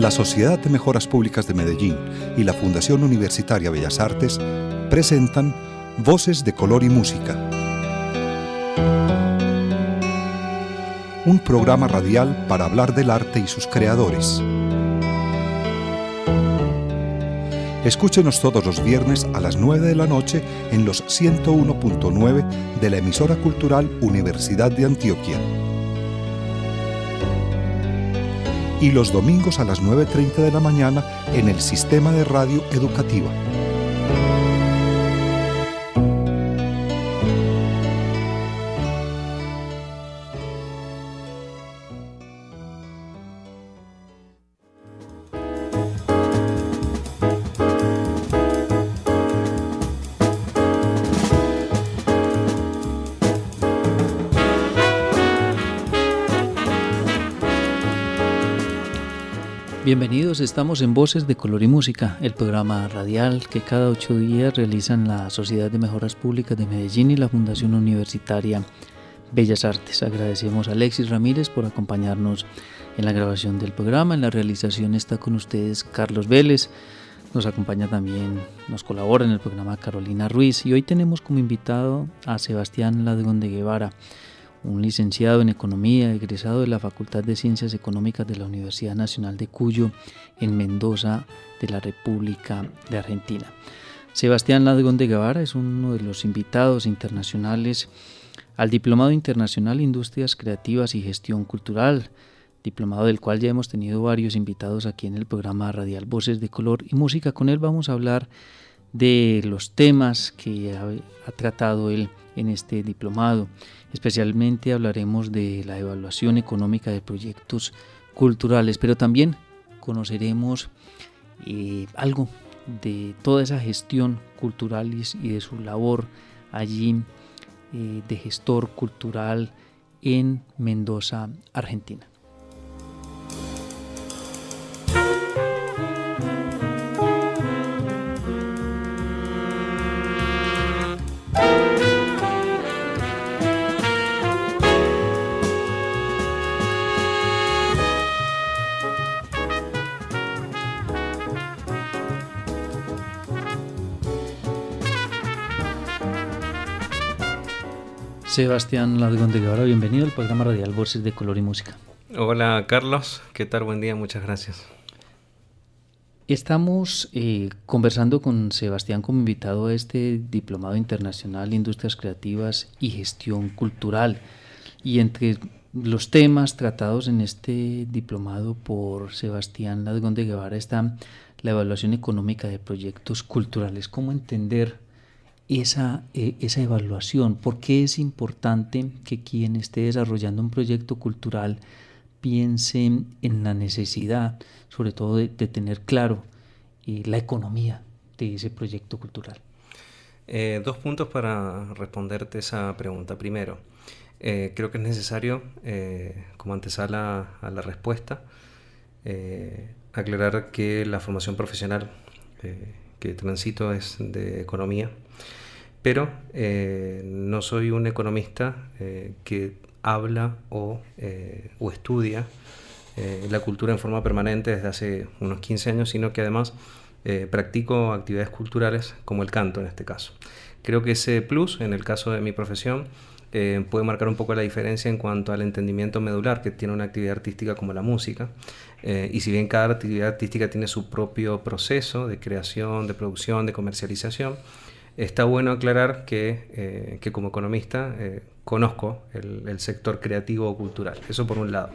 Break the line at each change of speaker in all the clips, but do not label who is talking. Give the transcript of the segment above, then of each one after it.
La Sociedad de Mejoras Públicas de Medellín y la Fundación Universitaria Bellas Artes presentan Voces de Color y Música, un programa radial para hablar del arte y sus creadores. Escúchenos todos los viernes a las 9 de la noche en los 101.9 de la emisora cultural Universidad de Antioquia. Y los domingos a las 9:30 de la mañana en el Sistema de Radio Educativa.
Bienvenidos, estamos en Voces de Color y Música, el programa radial que cada 8 días realizan la Sociedad de Mejoras Públicas de Medellín y la Fundación Universitaria Bellas Artes. Agradecemos a Alexis Ramírez por acompañarnos en la grabación del programa. En la realización está con ustedes Carlos Vélez, nos acompaña también, nos colabora en el programa Carolina Ruiz, y hoy tenemos como invitado a Sebastián Ladrón de Guevara, un licenciado en Economía, egresado de la Facultad de Ciencias Económicas de la Universidad Nacional de Cuyo, en Mendoza, de la República de Argentina. Sebastián Ladrón de Guevara es uno de los invitados internacionales al Diplomado Internacional Industrias Creativas y Gestión Cultural, diplomado del cual ya hemos tenido varios invitados aquí en el programa radial Voces de Color y Música. Con él vamos a hablar de los temas que ha tratado él en este diplomado. Especialmente hablaremos de la evaluación económica de proyectos culturales, pero también conoceremos algo de toda esa gestión cultural y de su labor allí de gestor cultural en Mendoza, Argentina. Sebastián Ladrón de Guevara, bienvenido al programa radial Voces de Color y Música.
Hola Carlos, ¿qué tal? Buen día, muchas gracias.
Estamos conversando con Sebastián como invitado a este Diplomado Internacional Industrias Creativas y Gestión Cultural, y entre los temas tratados en este diplomado por Sebastián Ladrón de Guevara está la evaluación económica de proyectos culturales. ¿Cómo entender esa evaluación? ¿Por qué es importante que quien esté desarrollando un proyecto cultural piense en la necesidad, sobre todo de tener claro la economía de ese proyecto cultural?
2 puntos para responderte esa pregunta. Primero, creo que es necesario, como antesala a la respuesta, aclarar que la formación profesional que transito es de economía, pero no soy un economista que habla o estudia la cultura en forma permanente desde hace unos 15 años, sino que además practico actividades culturales como el canto en este caso. Creo que ese plus, en el caso de mi profesión, puede marcar un poco la diferencia en cuanto al entendimiento medular que tiene una actividad artística como la música. Y si bien cada actividad artística tiene su propio proceso de creación, de producción, de comercialización, está bueno aclarar que como economista conozco el sector creativo o cultural. Eso por un lado.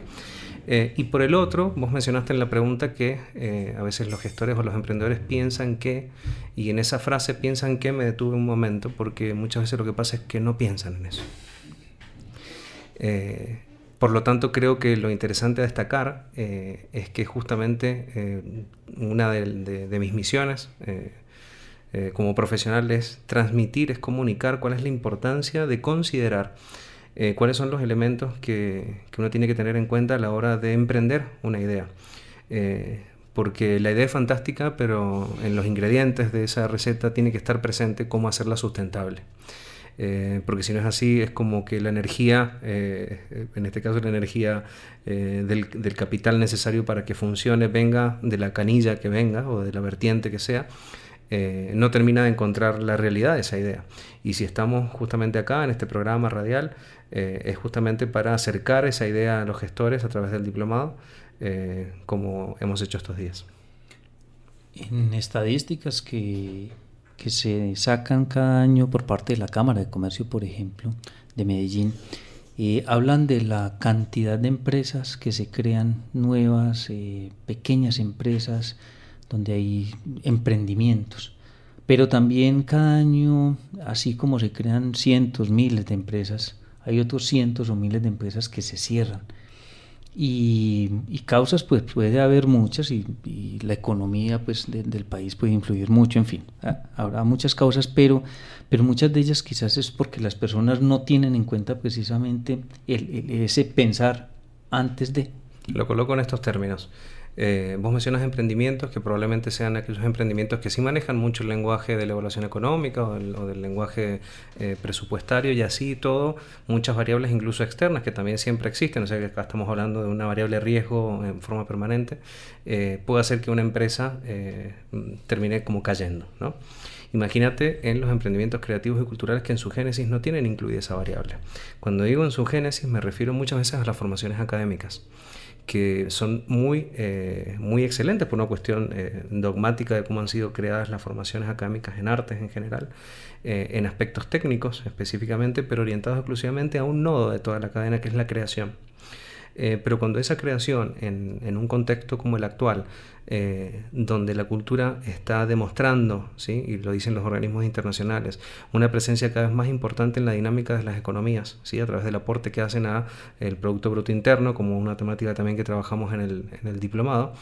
Y por el otro, vos mencionaste en la pregunta que a veces los gestores o los emprendedores piensan que, y en esa frase piensan que, me detuve un momento, porque muchas veces lo que pasa es que no piensan en eso. Por lo tanto, creo que lo interesante a destacar es que justamente una de mis misiones como profesional es transmitir, es comunicar cuál es la importancia de considerar cuáles son los elementos que uno tiene que tener en cuenta a la hora de emprender una idea. Porque la idea es fantástica, pero en los ingredientes de esa receta tiene que estar presente cómo hacerla sustentable. porque si no es así es como que la energía, en este caso la energía del capital necesario para que funcione venga de la canilla que venga o de la vertiente que sea, no termina de encontrar la realidad de esa idea. Y si estamos justamente acá en este programa radial, es justamente para acercar esa idea a los gestores a través del diplomado, como hemos hecho estos días.
En estadísticas que se sacan cada año por parte de la Cámara de Comercio, por ejemplo, de Medellín, hablan de la cantidad de empresas que se crean nuevas, pequeñas empresas, donde hay emprendimientos. Pero también cada año, así como se crean cientos, miles de empresas, hay otros cientos o miles de empresas que se cierran. Y causas pues puede haber muchas y la economía pues del país puede influir mucho, en fin, habrá muchas causas, pero muchas de ellas quizás es porque las personas no tienen en cuenta precisamente ese pensar antes de.
Lo coloco en estos términos. Vos mencionas emprendimientos que probablemente sean aquellos emprendimientos que sí manejan mucho el lenguaje de la evaluación económica o del lenguaje presupuestario y así todo, muchas variables incluso externas que también siempre existen, o sea que acá estamos hablando de una variable riesgo en forma permanente, puede hacer que una empresa termine como cayendo, ¿no? Imagínate en los emprendimientos creativos y culturales que en su génesis no tienen incluida esa variable. Cuando digo en su génesis me refiero muchas veces a las formaciones académicas, que son muy excelentes por una cuestión dogmática de cómo han sido creadas las formaciones académicas en artes en general, en aspectos técnicos específicamente, pero orientados exclusivamente a un nodo de toda la cadena que es la creación. Pero cuando esa creación en un contexto como el actual, donde la cultura está demostrando, ¿sí?, y lo dicen los organismos internacionales, una presencia cada vez más importante en la dinámica de las economías, ¿sí?, a través del aporte que hacen a el Producto Bruto Interno, como una temática también que trabajamos en el diplomado,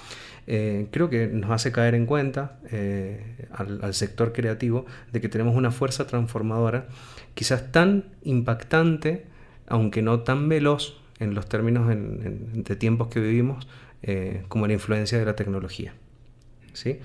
creo que nos hace caer en cuenta al sector creativo de que tenemos una fuerza transformadora quizás tan impactante, aunque no tan veloz en los términos de tiempos que vivimos, como la influencia de la tecnología, ¿sí?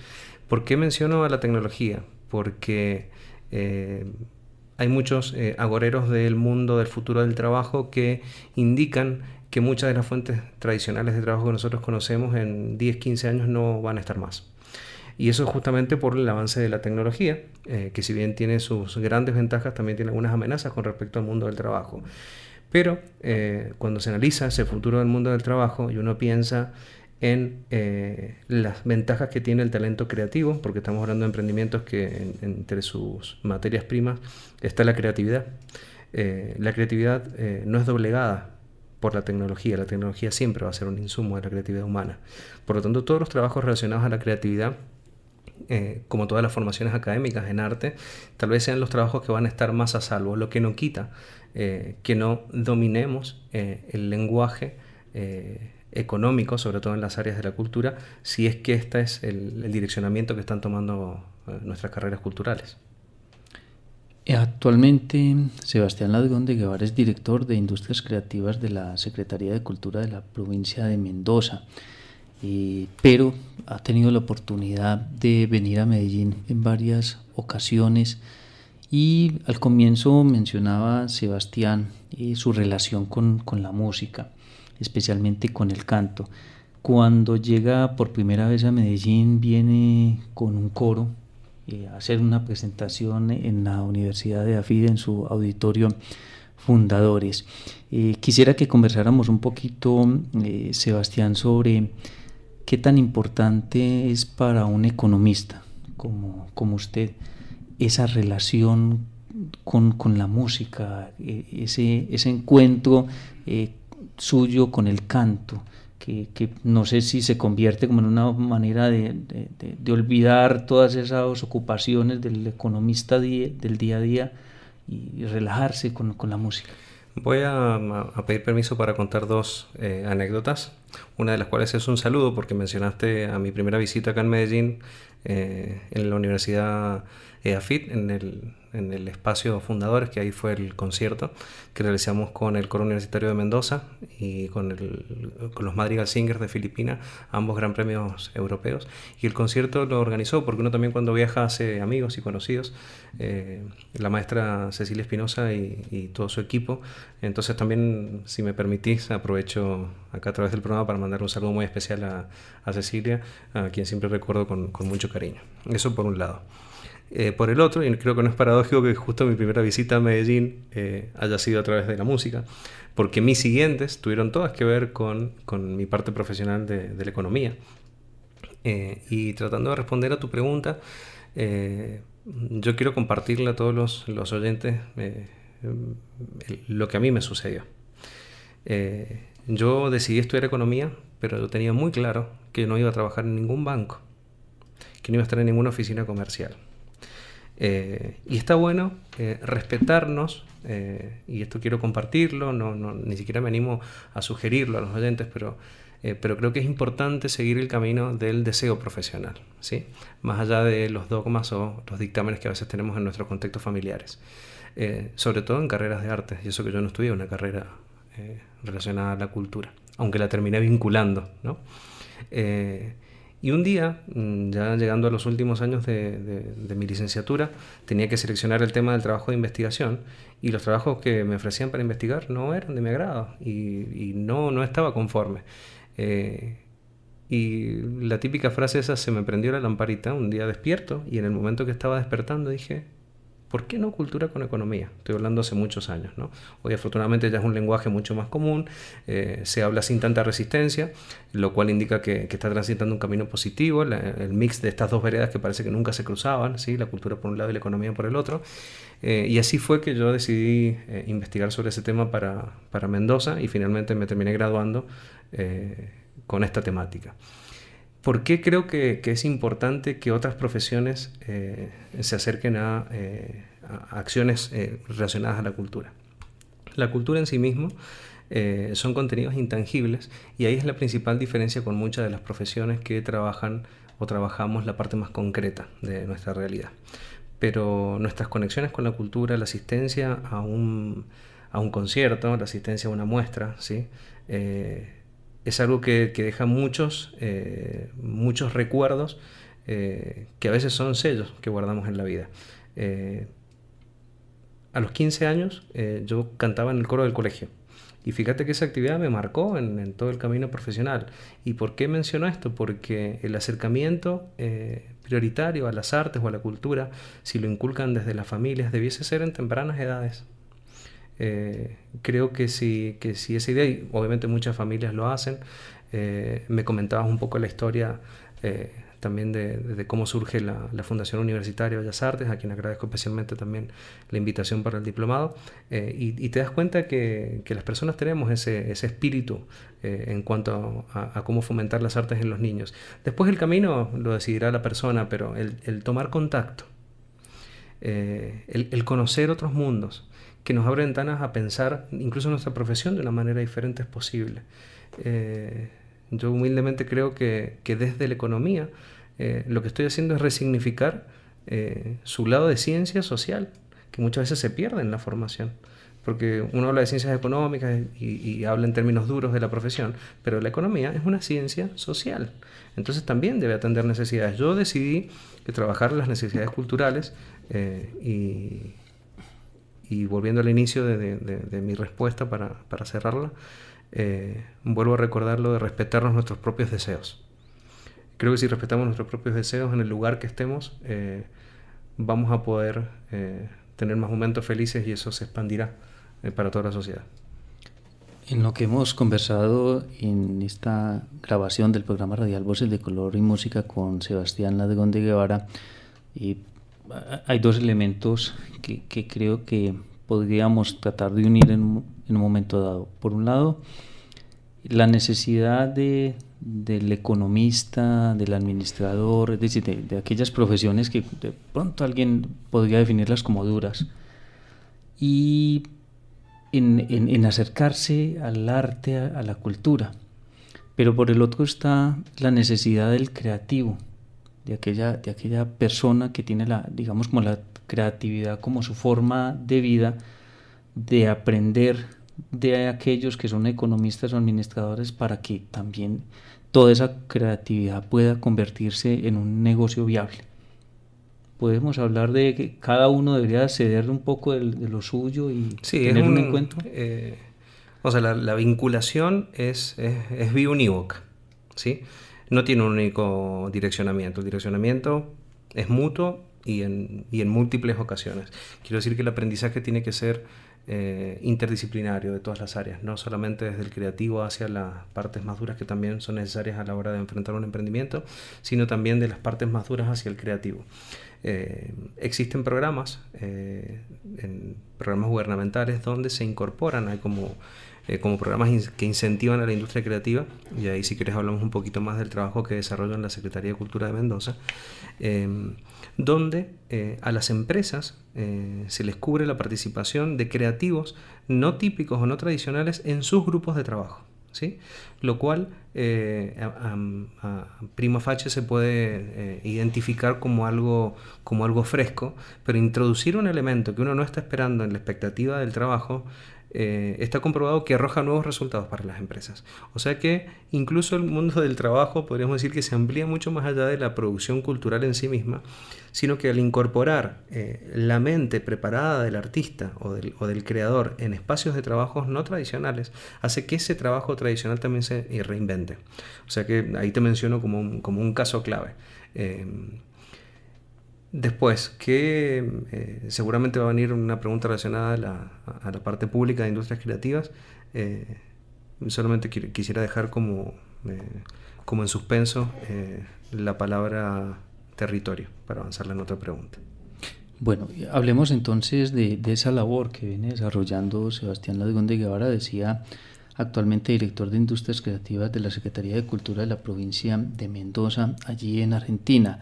¿Por qué menciono a la tecnología? Porque hay muchos agoreros del mundo del futuro del trabajo que indican que muchas de las fuentes tradicionales de trabajo que nosotros conocemos en 10, 15 años no van a estar más. Y eso es justamente por el avance de la tecnología, que si bien tiene sus grandes ventajas, también tiene algunas amenazas con respecto al mundo del trabajo. Pero cuando se analiza ese futuro del mundo del trabajo y uno piensa en las ventajas que tiene el talento creativo, porque estamos hablando de emprendimientos que entre sus materias primas está la creatividad. La creatividad no es doblegada por la tecnología siempre va a ser un insumo de la creatividad humana. Por lo tanto, todos los trabajos relacionados a la creatividad, como todas las formaciones académicas en arte, tal vez sean los trabajos que van a estar más a salvo, lo que no quita que no dominemos el lenguaje económico, sobre todo en las áreas de la cultura, si es que este es el direccionamiento que están tomando nuestras carreras culturales.
Actualmente, Sebastián Ladrón de Guevara es director de Industrias Creativas de la Secretaría de Cultura de la provincia de Mendoza, pero ha tenido la oportunidad de venir a Medellín en varias ocasiones. Y al comienzo mencionaba Sebastián su relación con la música, especialmente con el canto. Cuando llega por primera vez a Medellín, viene con un coro a hacer una presentación en la Universidad de AFIDE, en su auditorio Fundadores. Quisiera que conversáramos un poquito, Sebastián, sobre qué tan importante es para un economista como usted esa relación con la música, ese encuentro suyo con el canto, que no sé si se convierte como en una manera de olvidar todas esas ocupaciones del economista del día a día y relajarse con la música.
Voy a pedir permiso para contar dos anécdotas, una de las cuales es un saludo porque mencionaste a mi primera visita acá en Medellín, en la Universidad EAFIT, en el espacio Fundadores, que ahí fue el concierto que realizamos con el Coro Universitario de Mendoza y con los Madrigal Singers de Filipinas, ambos gran premios europeos. Y el concierto lo organizó, porque uno también cuando viaja hace amigos y conocidos, la maestra Cecilia Espinosa y todo su equipo. Entonces también, si me permitís, aprovecho acá a través del programa para mandar un saludo muy especial a Cecilia, a quien siempre recuerdo con mucho cariño. Eso por un lado. Por el otro, y creo que no es paradójico que justo mi primera visita a Medellín haya sido a través de la música, porque mis siguientes tuvieron todas que ver con mi parte profesional de la economía. Y tratando de responder a tu pregunta, yo quiero compartirle a todos los oyentes lo que a mí me sucedió. Yo decidí estudiar economía, pero yo tenía muy claro que no iba a trabajar en ningún banco, que no iba a estar en ninguna oficina comercial. Y está bueno respetarnos, y esto quiero compartirlo, ni siquiera me animo a sugerirlo a los oyentes, pero creo que es importante seguir el camino del deseo profesional, ¿sí? Más allá de los dogmas o los dictámenes que a veces tenemos en nuestros contextos familiares, sobre todo en carreras de arte, y eso que yo no estudié una carrera relacionada a la cultura, aunque la terminé vinculando, ¿no? Y un día, ya llegando a los últimos años de mi licenciatura, tenía que seleccionar el tema del trabajo de investigación, y los trabajos que me ofrecían para investigar no eran de mi agrado y no estaba conforme. Y la típica frase esa, se me prendió la lamparita un día despierto, y en el momento que estaba despertando dije: ¿por qué no cultura con economía? Estoy hablando hace muchos años, ¿no? Hoy afortunadamente ya es un lenguaje mucho más común, se habla sin tanta resistencia, lo cual indica que está transitando un camino positivo, el mix de estas dos veredas que parece que nunca se cruzaban, ¿sí? La cultura por un lado y la economía por el otro. Y así fue que yo decidí investigar sobre ese tema para Mendoza, y finalmente me terminé graduando con esta temática. ¿Por qué creo que es importante que otras profesiones se acerquen a acciones relacionadas a la cultura? La cultura en sí mismo son contenidos intangibles, y ahí es la principal diferencia con muchas de las profesiones que trabajan o trabajamos la parte más concreta de nuestra realidad. Pero nuestras conexiones con la cultura, la asistencia a un concierto, la asistencia a una muestra, ¿sí? Es algo que deja muchos recuerdos que a veces son sellos que guardamos en la vida. A los 15 años yo cantaba en el coro del colegio, y fíjate que esa actividad me marcó en todo el camino profesional. ¿Y por qué menciono esto? Porque el acercamiento prioritario a las artes o a la cultura, si lo inculcan desde las familias, debiese ser en tempranas edades. Creo que si esa idea, y obviamente muchas familias lo hacen, me comentabas un poco la historia también de cómo surge la Fundación Universitaria de Bellas Artes, a quien agradezco especialmente también la invitación para el diplomado, y te das cuenta que las personas tenemos ese espíritu en cuanto a cómo fomentar las artes en los niños. Después el camino lo decidirá la persona, pero el tomar contacto, el conocer otros mundos, que nos abre ventanas a pensar incluso nuestra profesión de una manera diferente, es posible. Yo humildemente creo que desde la economía lo que estoy haciendo es resignificar su lado de ciencia social, que muchas veces se pierde en la formación, porque uno habla de ciencias económicas y habla en términos duros de la profesión, pero la economía es una ciencia social, entonces también debe atender necesidades. Yo decidí que trabajar las necesidades culturales, y volviendo al inicio de mi respuesta para cerrarla, vuelvo a recordar lo de respetarnos nuestros propios deseos. Creo que si respetamos nuestros propios deseos en el lugar que estemos, vamos a poder tener más momentos felices, y eso se expandirá para toda la sociedad.
En lo que hemos conversado en esta grabación del programa radial Voces de Color y Música con Sebastián Ladegón de Guevara, hay dos elementos que creo que podríamos tratar de unir en un momento dado. Por un lado, la necesidad del economista, del administrador, es decir, de aquellas profesiones que de pronto alguien podría definirlas como duras, y en acercarse al arte, a la cultura. Pero por el otro está la necesidad del creativo, de aquella persona que tiene digamos, como la creatividad como su forma de vida, de aprender de aquellos que son economistas o administradores para que también toda esa creatividad pueda convertirse en un negocio viable. Podemos hablar de que cada uno debería ceder un poco de lo suyo y tener un encuentro.
O sea, la vinculación es biunívoca, ¿sí? No tiene un único direccionamiento. El direccionamiento es mutuo y en múltiples ocasiones. Quiero decir que el aprendizaje tiene que ser interdisciplinario de todas las áreas, no solamente desde el creativo hacia las partes más duras que también son necesarias a la hora de enfrentar un emprendimiento, sino también de las partes más duras hacia el creativo. Existen programas, programas gubernamentales donde se incorporan, hay como programas que incentivan a la industria creativa, y ahí si quieres hablamos un poquito más del trabajo que desarrolla en la Secretaría de Cultura de Mendoza, donde a las empresas se les cubre la participación de creativos no típicos o no tradicionales en sus grupos de trabajo, ¿sí? Lo cual a prima facie se puede identificar como algo fresco, pero introducir un elemento que uno no está esperando en la expectativa del trabajo está comprobado que arroja nuevos resultados para las empresas. O sea que incluso el mundo del trabajo podríamos decir que se amplía mucho más allá de la producción cultural en sí misma, sino que al incorporar la mente preparada del artista o del creador en espacios de trabajos no tradicionales, hace que ese trabajo tradicional también se reinvente. O sea que ahí te menciono como un caso clave. Después, que seguramente va a venir una pregunta relacionada a la parte pública de industrias creativas. Solamente quisiera dejar como en suspenso la palabra territorio para avanzar en otra pregunta.
Bueno, hablemos entonces de esa labor que viene desarrollando Sebastián Ladrón de Guevara. Decía, actualmente director de Industrias Creativas de la Secretaría de Cultura de la provincia de Mendoza, allí en Argentina.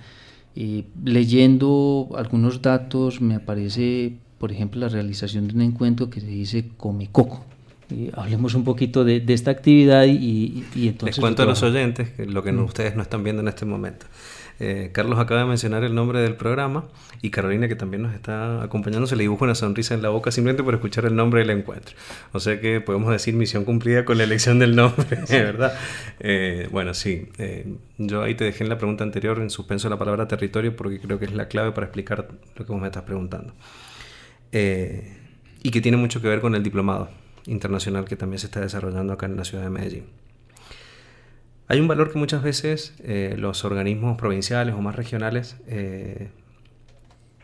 Leyendo algunos datos me aparece, por ejemplo, la realización de un encuentro que se dice Come Coco. Hablemos un poquito de esta actividad y entonces...
Les cuento a los oyentes lo que ustedes no están viendo en este momento. Carlos acaba de mencionar el nombre del programa y Carolina, que también nos está acompañando, se le dibuja una sonrisa en la boca simplemente por escuchar el nombre del encuentro. O sea que podemos decir misión cumplida con la elección del nombre, ¿verdad? Bueno, sí. Yo ahí te dejé en la pregunta anterior en suspenso la palabra territorio porque creo que es la clave para explicar lo que vos me estás preguntando. Y que tiene mucho que ver con el diplomado internacional que también se está desarrollando acá en la ciudad de Medellín. Hay un valor que muchas veces los organismos provinciales o más regionales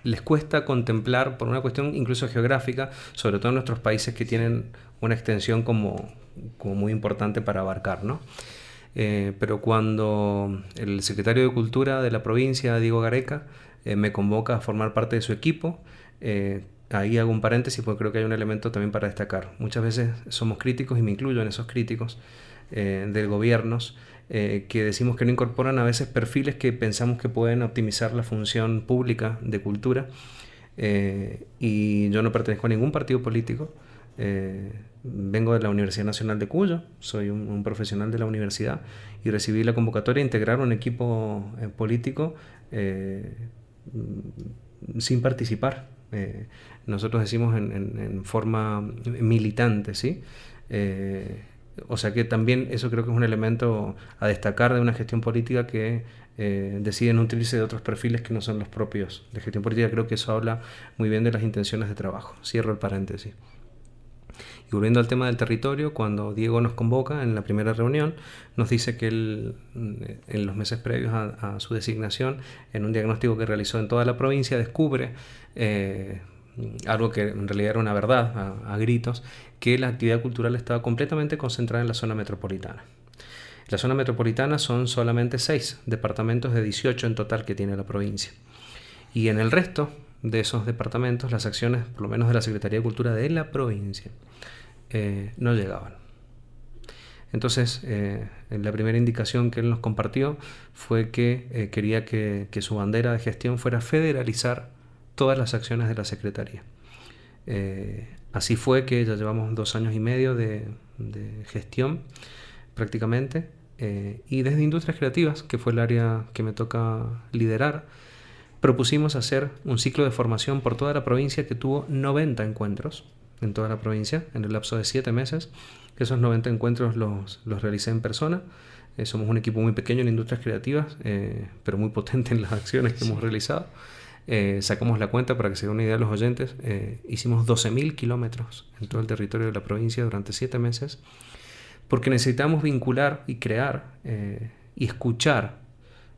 les cuesta contemplar por una cuestión incluso geográfica, sobre todo en nuestros países que tienen una extensión como muy importante para abarcar, ¿no? Pero cuando el secretario de Cultura de la provincia, Diego Gareca, me convoca a formar parte de su equipo, ahí hago un paréntesis porque creo que hay un elemento también para destacar. Muchas veces somos críticos, y me incluyo en esos críticos, de gobiernos que decimos que no incorporan a veces perfiles que pensamos que pueden optimizar la función pública de cultura, y yo no pertenezco a ningún partido político. Vengo de la Universidad Nacional de Cuyo, soy un profesional de la universidad y recibí la convocatoria a integrar un equipo político sin participar. Nosotros decimos en forma militante, ¿sí? O sea que también eso creo que es un elemento a destacar de una gestión política que decide nutrirse de otros perfiles que no son los propios de gestión política. Creo que eso habla muy bien de las intenciones de trabajo. Cierro el paréntesis. Y volviendo al tema del territorio, cuando Diego nos convoca en la primera reunión, nos dice que él, en los meses previos a su designación, en un diagnóstico que realizó en toda la provincia, descubre algo que en realidad era una verdad a gritos, que la actividad cultural estaba completamente concentrada en la zona metropolitana. La zona metropolitana son solamente 6 departamentos de 18 en total que tiene la provincia. Y en el resto de esos departamentos, las acciones, por lo menos de la Secretaría de Cultura de la provincia, no llegaban. Entonces, la primera indicación que él nos compartió fue que quería que su bandera de gestión fuera federalizar todas las acciones de la Secretaría. Así fue que ya llevamos 2 años y medio de gestión prácticamente, y desde Industrias Creativas, que fue el área que me toca liderar, propusimos hacer un ciclo de formación por toda la provincia que tuvo 90 encuentros en toda la provincia en el lapso de 7 meses. Esos 90 encuentros los realicé en persona. Somos un equipo muy pequeño en Industrias Creativas, pero muy potente en las acciones que hemos realizado. Sacamos la cuenta para que se den una idea a los oyentes. Hicimos 12.000 kilómetros en todo el territorio de la provincia durante 7 meses, porque necesitamos vincular y crear y escuchar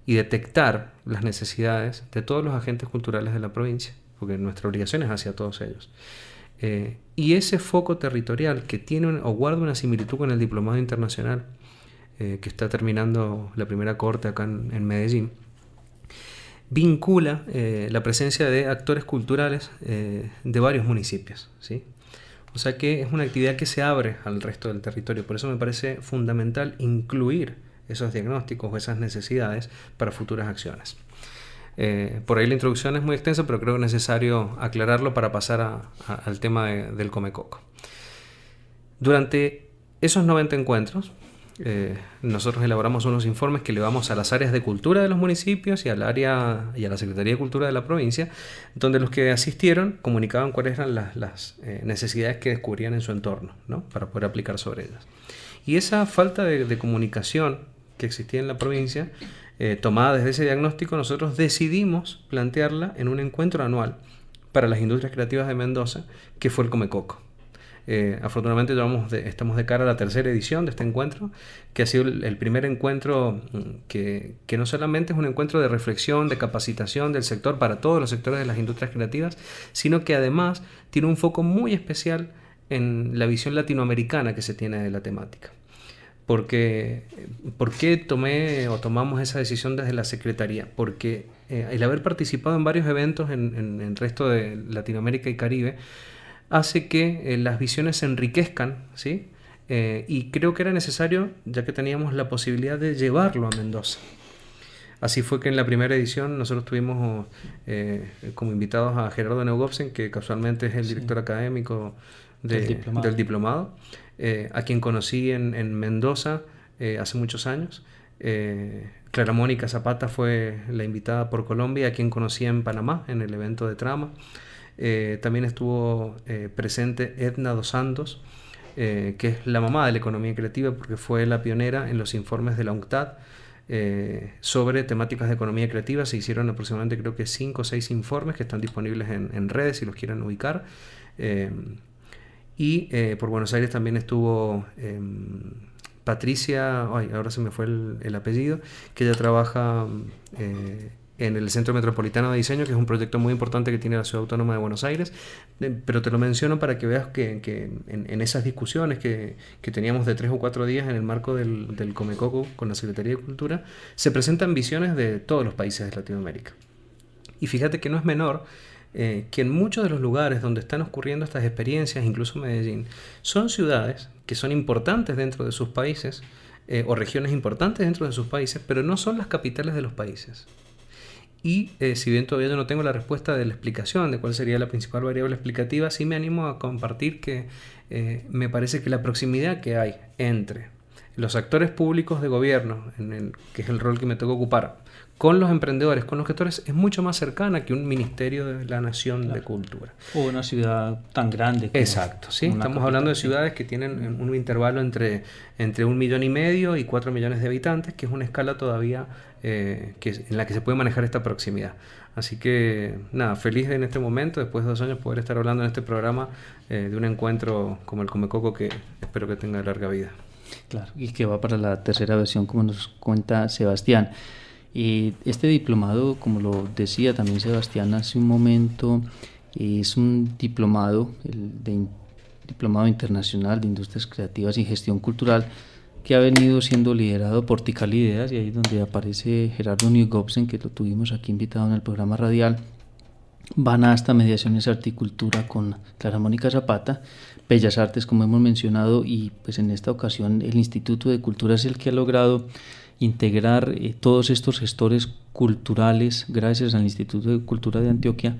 y detectar las necesidades de todos los agentes culturales de la provincia, porque nuestra obligación es hacia todos ellos. Y ese foco territorial que tiene o guarda una similitud con el diplomado internacional, que está terminando la primera cohorte acá en Medellín, vincula la presencia de actores culturales de varios municipios, ¿sí? O sea que es una actividad que se abre al resto del territorio. Por eso me parece fundamental incluir esos diagnósticos o esas necesidades para futuras acciones. Por ahí la introducción es muy extensa, pero creo que es necesario aclararlo para pasar al tema del Comecoco. Durante esos 90 encuentros, nosotros elaboramos unos informes que llevamos a las áreas de cultura de los municipios y a la Secretaría de Cultura de la provincia, donde los que asistieron comunicaban cuáles eran las necesidades que descubrían en su entorno, ¿no? Para poder aplicar sobre ellas. Y esa falta de comunicación que existía en la provincia, tomada desde ese diagnóstico, nosotros decidimos plantearla en un encuentro anual para las industrias creativas de Mendoza, que fue el Comecoco. Afortunadamente estamos de cara a la tercera edición de este encuentro, que ha sido el primer encuentro que no solamente es un encuentro de reflexión, de capacitación del sector para todos los sectores de las industrias creativas, sino que además tiene un foco muy especial en la visión latinoamericana que se tiene de la temática. ¿Por qué tomamos esa decisión desde la Secretaría? Porque el haber participado en varios eventos en el resto de Latinoamérica y Caribe hace que las visiones se enriquezcan, ¿sí? Y creo que era necesario, ya que teníamos la posibilidad de llevarlo a Mendoza. Así fue que en la primera edición nosotros tuvimos como invitados a Gerardo Neugobsen, que casualmente es el director académico del diplomado, a quien conocí en Mendoza hace muchos años. Clara Mónica Zapata fue la invitada por Colombia, a quien conocí en Panamá en el evento de Trama. También estuvo presente Edna Dos Santos, que es la mamá de la economía creativa, porque fue la pionera en los informes de la UNCTAD sobre temáticas de economía creativa. Se hicieron aproximadamente, creo que 5 o 6 informes que están disponibles en redes si los quieren ubicar. Por Buenos Aires también estuvo Patricia, ahora se me fue el apellido, que ella trabaja en el Centro Metropolitano de Diseño, que es un proyecto muy importante que tiene la Ciudad Autónoma de Buenos Aires, pero te lo menciono para que veas que en esas discusiones que teníamos de 3 o 4 días en el marco del Comecoco con la Secretaría de Cultura, se presentan visiones de todos los países de Latinoamérica. Y fíjate que no es menor que en muchos de los lugares donde están ocurriendo estas experiencias, incluso Medellín, son ciudades que son importantes dentro de sus países, o regiones importantes dentro de sus países, pero no son las capitales de los países. Y si bien todavía yo no tengo la respuesta de la explicación de cuál sería la principal variable explicativa, sí me animo a compartir que me parece que la proximidad que hay entre los actores públicos de gobierno, que es el rol que me toca ocupar, con los emprendedores, con los gestores, es mucho más cercana que un ministerio de la nación de cultura.
O una ciudad tan grande.
Exacto, sí. Estamos hablando de ciudades que tienen un intervalo entre 1,5 millones y 4 millones de habitantes, que es una escala todavía en la que se puede manejar esta proximidad. Así que, nada, feliz de en este momento, después de 2 años, poder estar hablando en este programa de un encuentro como el Comecoco, que espero que tenga larga vida.
Claro, y que va para la tercera versión, como nos cuenta Sebastián. Y este diplomado, como lo decía también Sebastián hace un momento, es un diplomado, Diplomado Internacional de Industrias Creativas y Gestión Cultural, que ha venido siendo liderado por Tikal Ideas, y ahí es donde aparece Gerardo Neugobsen, que lo tuvimos aquí invitado en el programa radial. Banasta, Mediaciones Articultura con Clara Mónica Zapata, Bellas Artes, como hemos mencionado, y pues en esta ocasión el Instituto de Cultura es el que ha logrado integrar todos estos gestores culturales, gracias al Instituto de Cultura de Antioquia,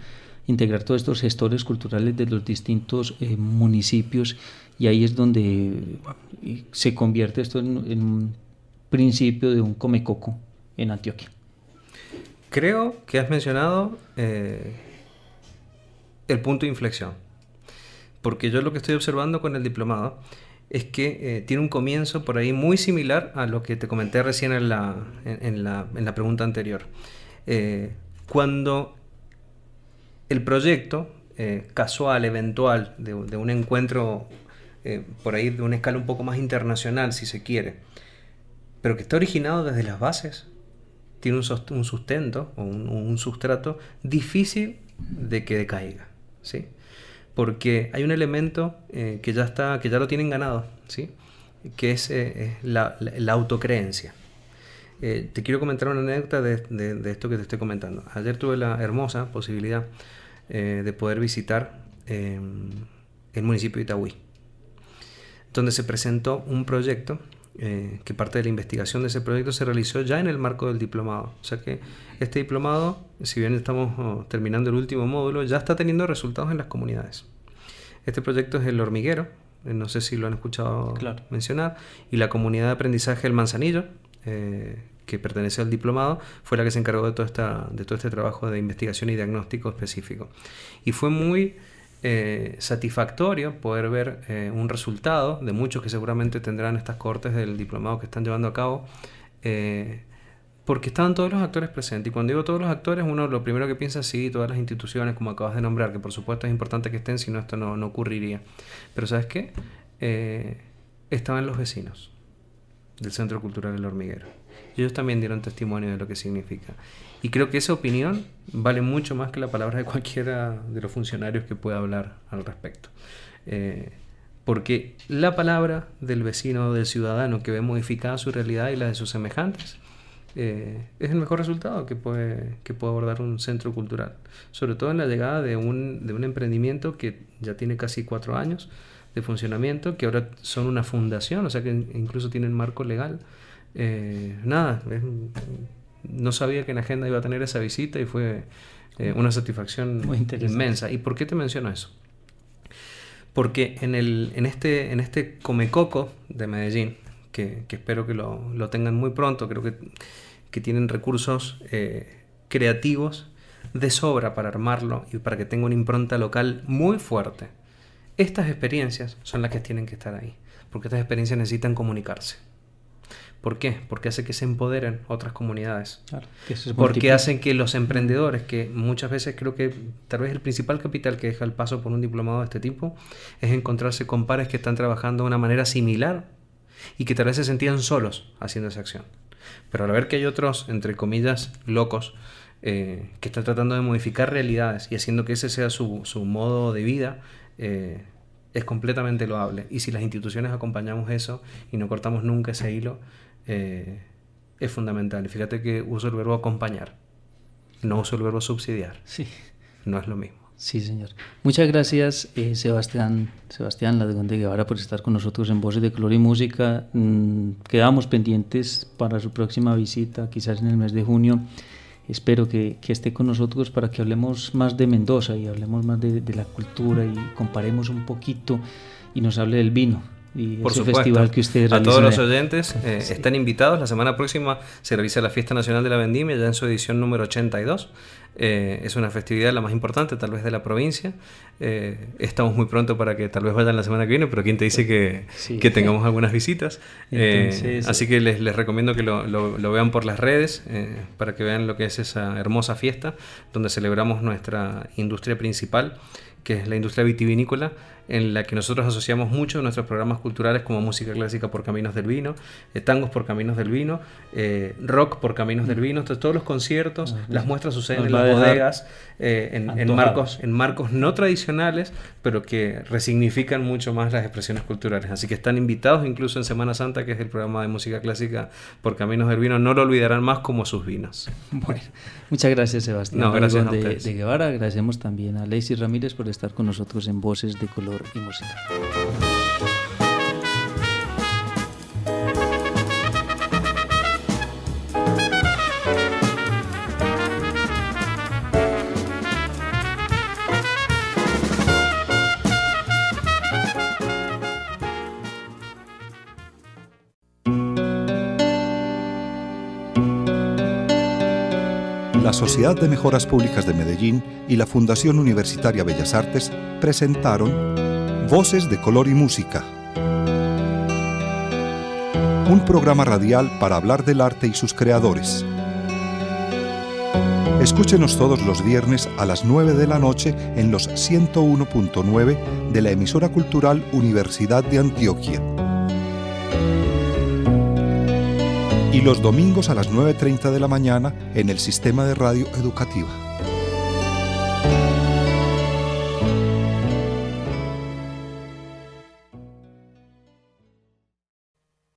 integrar todos estos gestores culturales de los distintos municipios, y ahí es donde se convierte esto en principio de un comecoco en Antioquia?
Creo que has mencionado el punto de inflexión, porque yo lo que estoy observando con el diplomado es que tiene un comienzo por ahí muy similar a lo que te comenté recién en la pregunta anterior. Cuando el proyecto casual, eventual, de un encuentro por ahí de una escala un poco más internacional, si se quiere, pero que está originado desde las bases, tiene un sustento o un sustrato difícil de que decaiga, ¿sí? Porque hay un elemento que ya lo tienen ganado, ¿sí? Que es la autocreencia. Te quiero comentar una anécdota de esto que te estoy comentando. Ayer tuve la hermosa posibilidad de poder visitar el municipio de Itagüí, donde se presentó un proyecto que parte de la investigación de ese proyecto se realizó ya en el marco del diplomado. O sea que este diplomado, si bien estamos terminando el último módulo, ya está teniendo resultados en las comunidades. Este proyecto es El Hormiguero, no sé si lo han escuchado mencionar, y la comunidad de aprendizaje El Manzanillo, que pertenece al diplomado, fue la que se encargó de todo este trabajo de investigación y diagnóstico específico. Y fue muy satisfactorio poder ver un resultado de muchos que seguramente tendrán estas cohortes del diplomado que están llevando a cabo, porque estaban todos los actores presentes. Y cuando digo todos los actores, uno lo primero que piensa, sí, todas las instituciones, como acabas de nombrar, que por supuesto es importante que estén, si no esto no ocurriría. Pero ¿sabes qué? Estaban los vecinos del Centro Cultural El Hormiguero. Y ellos también dieron testimonio de lo que significa. Y creo que esa opinión vale mucho más que la palabra de cualquiera de los funcionarios que pueda hablar al respecto. Porque la palabra del vecino o del ciudadano que ve modificada su realidad y la de sus semejantes es el mejor resultado que puede abordar un centro cultural. Sobre todo en la llegada de un emprendimiento que ya tiene casi 4 años de funcionamiento, que ahora son una fundación, o sea que incluso tienen marco legal. No sabía que en agenda iba a tener esa visita y fue una satisfacción inmensa. ¿Y por qué te menciono eso? Porque en este Comecoco de Medellín, que espero que lo tengan muy pronto, creo que tienen recursos creativos de sobra para armarlo y para que tenga una impronta local muy fuerte. Estas experiencias son las que tienen que estar ahí, porque estas experiencias necesitan comunicarse. ¿Por qué? Porque hace que se empoderen otras comunidades. Claro, porque hacen que los emprendedores, que muchas veces creo que tal vez el principal capital que deja el paso por un diplomado de este tipo es encontrarse con pares que están trabajando de una manera similar y que tal vez se sentían solos haciendo esa acción. Pero al ver que hay otros, entre comillas, locos, que están tratando de modificar realidades y haciendo que ese sea su modo de vida, es completamente loable. Y si las instituciones acompañamos eso y no cortamos nunca ese hilo, es fundamental. Y fíjate que uso el verbo acompañar, no uso el verbo subsidiar. Sí. No es lo mismo.
Sí, señor. Muchas gracias, Sebastián Ladrón de Guevara, por estar con nosotros en Voces de Color y Música. Quedamos pendientes para su próxima visita, quizás en el mes de junio. Espero que esté con nosotros para que hablemos más de Mendoza y hablemos más de la cultura y comparemos un poquito y nos hable del vino. Y
por
ese
supuesto,
festival que ustedes
a todos
realizan.
los oyentes están invitados. La semana próxima se realiza la Fiesta Nacional de la Vendimia, ya en su edición número 82. Es una festividad la más importante tal vez de la provincia. Estamos muy pronto para que tal vez vayan la semana que viene, pero quién te dice que tengamos algunas visitas. Así que les recomiendo que lo vean por las redes, para que vean lo que es esa hermosa fiesta donde celebramos nuestra industria principal, que es la industria vitivinícola, en la que nosotros asociamos mucho nuestros programas culturales como música clásica por Caminos del Vino, tangos por Caminos del Vino, rock por Caminos del Vino. Entonces todos los conciertos, las muestras suceden en las bodegas, en marcos no tradicionales, pero que resignifican mucho más las expresiones culturales. Así que están invitados incluso en Semana Santa, que es el programa de música clásica por Caminos del Vino. No lo olvidarán más como sus vinos.
Bueno, muchas gracias, Sebastián.
No, gracias a ustedes.
De Guevara. Agradecemos también a Lacey Ramírez por estar con nosotros en Voces de Color y Música.
La Sociedad de Mejoras Públicas de Medellín y la Fundación Universitaria Bellas Artes presentaron Voces de Color y Música, un programa radial para hablar del arte y sus creadores. Escúchenos todos los viernes a las 9 de la noche en los 101.9 de la emisora cultural Universidad de Antioquia. Y los domingos a las 9:30 de la mañana en el Sistema de Radio Educativa.